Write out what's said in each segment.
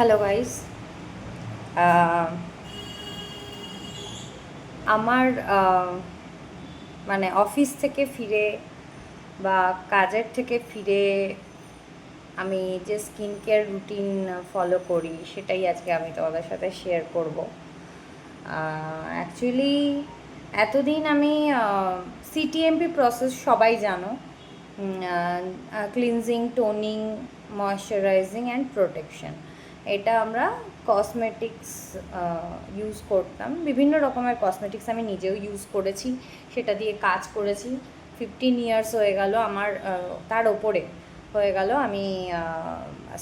Hello guys. আমার মানে office থেকে ফিরে বা কাজের থেকে ফিরে আমি যে স্কিন কেয়ার রুটিন ফলো করি সেটাই আজকে আমি তোমাদের সাথে শেয়ার করব। অ্যাকচুয়ালি এতদিন আমি সিটিএমপি প্রসেস সবাই জানো, cleansing, toning, moisturising and protection, এটা আমরা কসমেটিক্স ইউজ করতাম। বিভিন্ন রকমের কসমেটিক্স আমি নিজেও ইউজ করেছি, সেটা দিয়ে কাজ করেছি। 15 ইয়ার্স হয়ে গেল আমার, তার ওপরে হয়ে গেল আমি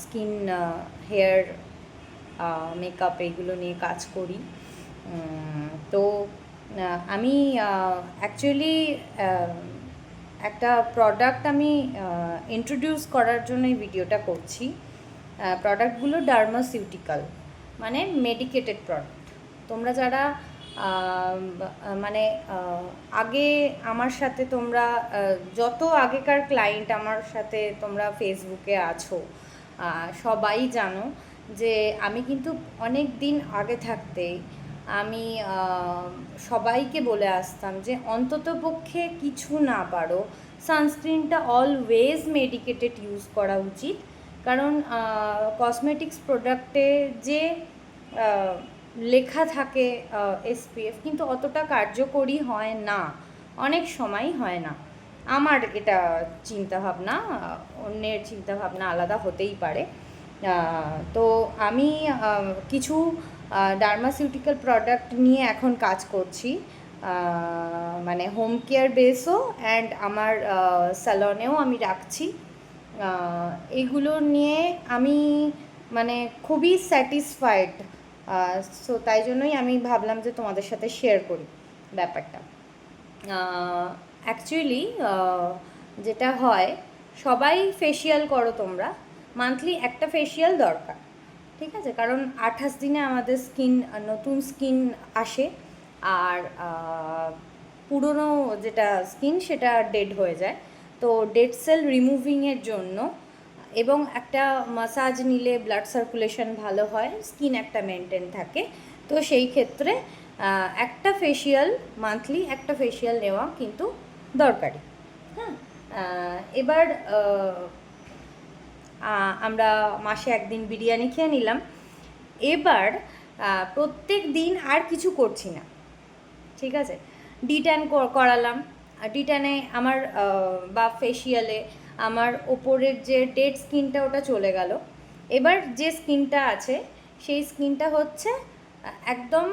স্কিন, হেয়ার, মেকআপ এগুলো নিয়ে কাজ করি। তো আমি অ্যাকচুয়ালি একটা প্রোডাক্ট আমি ইন্ট্রোডিউস করার জন্য এই ভিডিওটা করছি। প্রোডাক্টগুলো ডার্মাসিউটিক্যাল, মানে মেডিকেটেড প্রোডাক্ট। তোমরা যারা মানে আগে আমার সাথে তোমরা যত আগেকার ক্লায়েন্ট আমার সাথে তোমরা ফেসবুকে আছো, সবাই জানো যে আমি কিন্তু অনেক দিন আগে থাকতেই আমি সবাইকে বলে আসতাম যে অন্ততপক্ষে কিছু না পারো সানস্ক্রিনটা অলওয়েজ মেডিকেটেড ইউজ করা উচিত। কারণ কসমেটিক্স প্রোডাক্টে যে লেখা থাকে এসপিএফ, কিন্তু অতটা কার্যকরী হয় না, অনেক সময় হয় না। আমার এটা চিন্তাভাবনা, অন্যের চিন্তাভাবনা আলাদা হতেই পারে। তো আমি কিছু ডার্মাসিউটিক্যাল প্রোডাক্ট নিয়ে এখন কাজ করছি, মানে হোম কেয়ার বেসও অ্যান্ড আমার স্যালনেও আমি রাখছি। এইগুলো নিয়ে আমি মানে খুবই স্যাটিসফাইড। সো তাই জন্যই আমি ভাবলাম যে তোমাদের সাথে শেয়ার করি ব্যাপারটা। অ্যাকচুয়ালি যেটা হয়, সবাই ফেসিয়াল করো তোমরা, মান্থলি একটা ফেসিয়াল দরকার, ঠিক আছে? কারণ 28 দিনে আমাদের স্কিন, নতুন স্কিন আসে, আর পুরনো যেটা স্কিন সেটা ডেড হয়ে যায়। তো ডেড সেল রিমুভিংয়ের জন্য এবং একটা মাসাজ নিলে ব্লাড সার্কুলেশন ভালো হয়, স্কিন একটা মেনটেন থাকে। তো সেই ক্ষেত্রে একটা ফেসিয়াল, মান্থলি একটা ফেসিয়াল নেওয়া কিন্তু দরকারি। হ্যাঁ, এবার আমরা মাসে একদিন বিরিয়ানি খেয়ে নিলাম। এবার প্রত্যেক দিন আর কিছু করছি না, ঠিক আছে? ডিট্যান করালাম, ডিট্যানে আমার বা ফেসিয়ালে আমার ওপরের যে ডেড স্কিনটা ওটা চলে গেল। এবার যে স্কিনটা আছে সেই স্কিনটা হচ্ছে একদম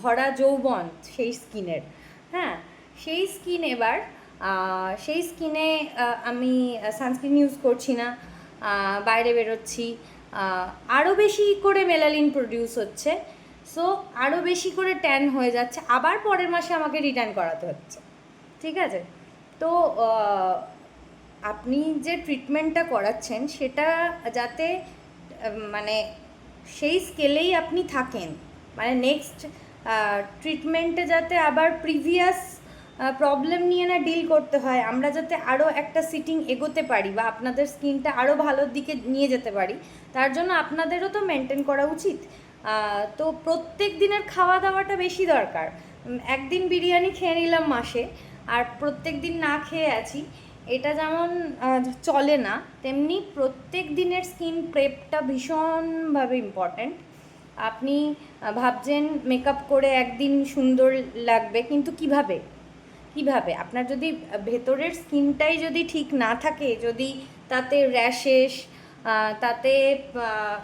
ভরা যৌবন সেই স্কিনের। হ্যাঁ, সেই স্কিন এবার সেই স্কিনে আমি সানস্ক্রিন ইউজ করছি না, বাইরে বেরোচ্ছি, আরও বেশি করে মেলানিন প্রডিউস হচ্ছে। সো আরও বেশি করে ট্যান হয়ে যাচ্ছে, আবার পরের মাসে আমাকে রিটার্ন করাতে হচ্ছে, ঠিক আছে? তো আপনি যে ট্রিটমেন্টটা করাচ্ছেন সেটা যাতে মানে সেই স্কেলেই আপনি থাকেন, মানে নেক্সট ট্রিটমেন্টে যাতে আবার প্রিভিয়াস প্রবলেম নিয়ে না ডিল করতে হয়, আমরা যাতে আরও একটা সিটিং এগোতে পারি বা আপনাদের স্কিনটা আরও ভালোর দিকে নিয়ে যেতে পারি, তার জন্য আপনাদেরও তো মেনটেন করা উচিত। তো প্রত্যেক দিনের খাওয়া দাওয়াটা বেশি দরকার। একদিন বিরিয়ানি খেয়ে নিলাম মাসে, আর প্রত্যেক দিন না খেয়ে আছি, এটা যেমন চলে না, তেমনি প্রত্যেক দিনের স্কিন প্রেপটা ভীষণভাবে ইম্পর্ট্যান্ট। আপনি ভাবছেন মেকআপ করে একদিন সুন্দর লাগবে, কিন্তু কিভাবে আপনার যদি ভেতরের স্কিনটাই যদি ঠিক না থাকে, যদি তাতে র্যাশেস, তাতে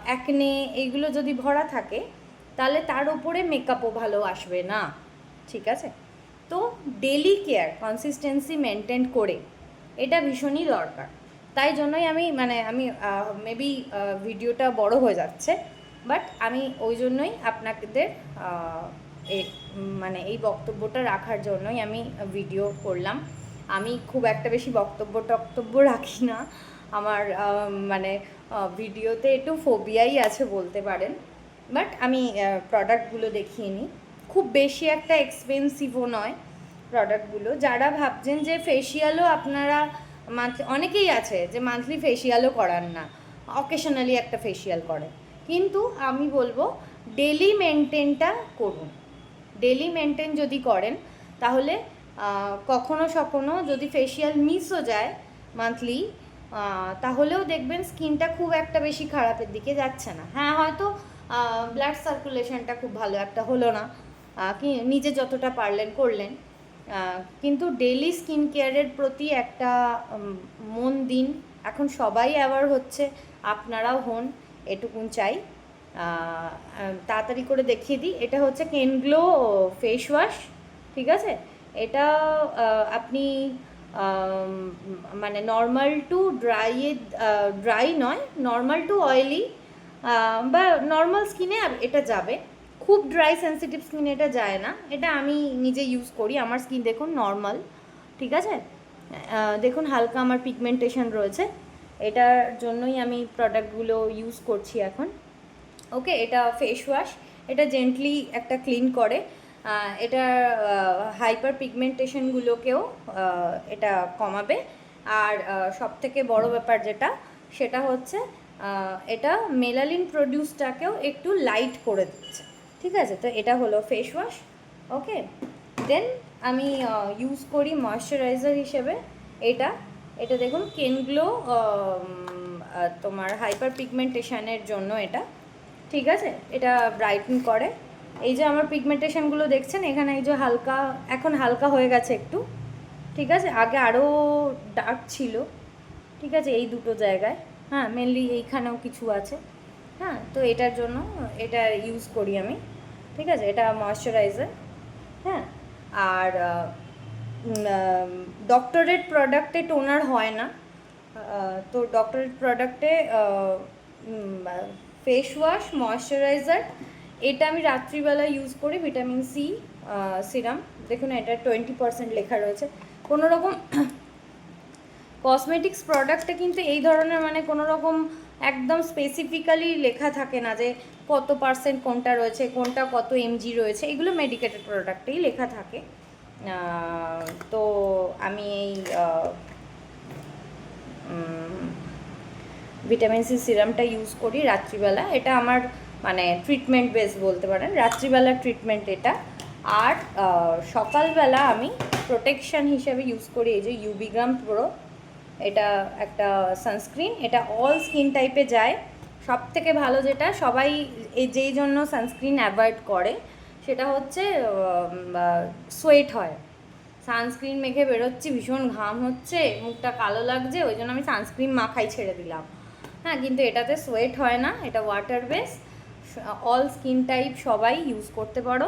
অ্যাকনে এইগুলো যদি ভরা থাকে, তাহলে তার উপরে মেকআপও ভালো আসবে না, ঠিক আছে? তো ডেলি কেয়ার, কনসিস্টেন্সি মেনটেন করে এটা ভীষণই দরকার। তাই জন্যই আমি মেবি ভিডিওটা বড় হয়ে যাচ্ছে, বাট আমি ওই জন্যই আপনাদের এই বক্তব্যটা রাখার জন্যই আমি ভিডিও করলাম। আমি খুব একটা বেশি বক্তব্য রাখি না, আমার ভিডিওতে একটু ফোবিয়াই আছে বলতে পারেন। বাট আমি প্রোডাক্টগুলো দেখিয়ে নিই, খুব বেশি একটা এক্সপেন্সিভও নয় প্রোডাক্টগুলো। যারা ভাবছেন যে ফেসিয়ালও আপনারা অনেকেই আছে যে মান্থলি ফেসিয়ালও করান না, অকেশনালি একটা ফেসিয়াল করে, কিন্তু আমি বলবো ডেলি মেনটেনটা করুন। ডেলি মেনটেন যদি করেন তাহলে কখনো সখনো যদি ফেসিয়াল মিসও যায় মান্থলি, তাহলেও দেখবেন স্কিনটা খুব একটা বেশি খারাপের দিকে যাচ্ছে না। হ্যাঁ, হয়তো ব্লাড সার্কুলেশনটা খুব ভালো একটা হলো না, কি নিজে যতটা পারলেন করলেন, কিন্তু ডেলি স্কিন কেয়ারের প্রতি একটা মন দিন। এখন সবাই অ্যাওয়ার হচ্ছে, আপনারাও হন, এটুকুন চাই। তাড়াতাড়ি করে দেখিয়ে দিই, এটা হচ্ছে কেনগ্লো ফেস ওয়াশ, ঠিক আছে? এটা আপনি মানে নর্মাল টু ড্রাই নয়, নর্মাল টু অয়েলি বা নর্মাল স্কিনে এটা যাবে, খুব ড্রাই সেন্সিটিভ স্কিনে এটা যায় না। এটা আমি নিজে ইউজ করি, আমার স্কিন দেখুন নর্মাল, ঠিক আছে? দেখুন হালকা আমার পিগমেন্টেশন রয়েছে, এটার জন্যই আমি প্রোডাক্টগুলো ইউজ করছি এখন। ওকে, এটা ফেস ওয়াশ, এটা জেন্টলি একটা ক্লিন করে, এটা হাইপার পিগমেন্টেশনগুলোকেও এটা কমাবে। আর সবথেকে বড় ব্যাপার যেটা, সেটা হচ্ছে এটা মেলানিন প্রডিউসটাকেও একটু লাইট করে দিচ্ছে, ঠিক আছে? তো এটা হলো ফেস ওয়াশ। ওকে, দেন আমি ইউজ করি ময়শ্চারাইজার হিসেবে এটা। এটা দেখুন কেনগ্লো তোমার হাইপার পিগমেন্টেশনের জন্য এটা, ঠিক আছে? এটা ব্রাইটেন করে। এই যে আমার পিগমেন্টেশনগুলো দেখছেন এখানে, এই যে হালকা, এখন হালকা হয়ে গেছে একটু, ঠিক আছে? আগে আরও ডার্ক ছিল, ঠিক আছে, এই দুটো জায়গায়। হ্যাঁ, মেনলি এইখানেও কিছু আছে। হ্যাঁ, তো এটার জন্য এটা ইউজ করি আমি, ঠিক আছে? এটা ময়শ্চারাইজার। হ্যাঁ, আর ডক্টরেট প্রোডাক্টে টোনার হয় না, তো ডক্টরেট প্রোডাক্টে ফেস ওয়াশ, ময়শ্চারাইজার, এটা আমি রাত্রিবেলা ইউজ করি, ভিটামিন সি সিরাম। দেখুন এটা 20% লেখা রয়েছে। কোনো রকম কসমেটিক্স প্রোডাক্টে কিন্তু এই ধরনের মানে কোনো রকম একদম স্পেসিফিক্যালি লেখা থাকে না যে কত পার্সেন্ট কোনটা রয়েছে, কোনটা কত এমজি রয়েছে, এগুলো মেডিকেটেড প্রোডাক্টেই লেখা থাকে। তো আমি এই ভিটামিন সি সিরামটা ইউজ করি রাত্রিবেলা, এটা আমার মানে ট্রিটমেন্ট বেস বলতে পারেন, রাত্রিবেলা ট্রিটমেন্ট এটা। আর সকালবেলা আমি প্রোটেকশন হিসেবে ইউজ করি এই যে ইউবিগ্রাম প্রো, এটা একটা সানস্ক্রিন, এটা অল স্কিন টাইপে যায়। সব থেকে ভালো যেটা সবাই যেই জন্য সানস্ক্রিন অ্যাভয়েড করে, সেটা হচ্ছে সোয়েট হয়, সানস্ক্রিন মেখে বেরোচ্ছি, ভীষণ ঘাম হচ্ছে, মুখটা কালো লাগছে, ওই জন্য আমি সানস্ক্রিন মাখাই ছেড়ে দিলাম। হ্যাঁ, কিন্তু এটাতে সোয়েট হয় না, এটা water base, all skin type সবাই ইউজ করতে পারো।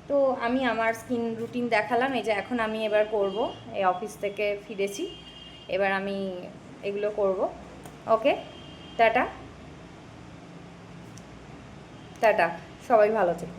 তো আমি আমার স্কিন রুটিন দেখালাম, এই যে এখন আমি এবার করব, এই অফিস থেকে ফিরেছি, এবার আমি এগুলো করব। ওকে, টাটা টাটা, সবাই ভালো থেকো।